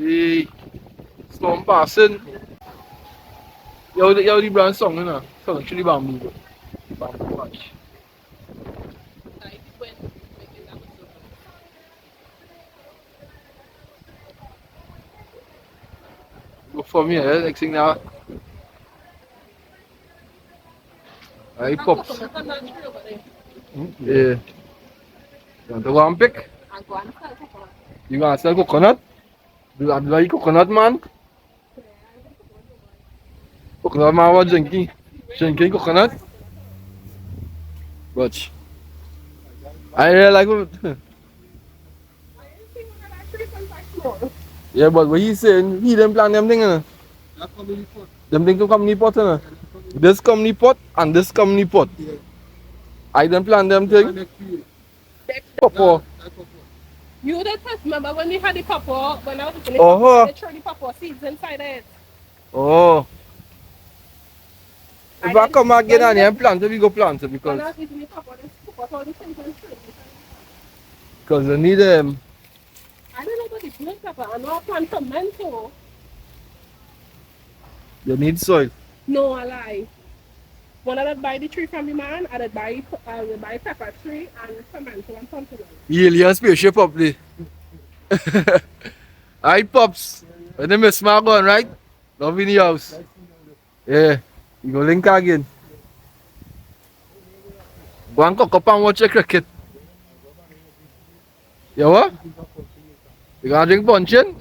The storm passing. Yo, the brand song, you know. Song actually bamboo. Bamboo patch. Go for me, next thing now. I pops. Yeah. You want to go and pick? You gonna sell coconut? Do you like coconut, man? Coconut, man, what drinking? Drinking coconut? But I really like it. Yeah, but what he saying, he didn't plan them thing, them thing to company pot, This company pot and this company pot. I didn't plan them thing. Papa. You did test, remember when we had the papa, when I was looking at Oh. they throw the papa seeds inside it. Oh. If I come again and you plant it, we go plant it because I need them. I don't know about the blue pepper, I know I plant tomato. You need soil. No, I lie. When I did buy the tree from the man, I would buy pepper tree and tomato and something else. Alien spaceship up there. Alright, Pops. When they miss my gun, right? Love in the house. Yeah. You go link again. Go and cook up and watch the cricket. You what? You gonna drink puncheon?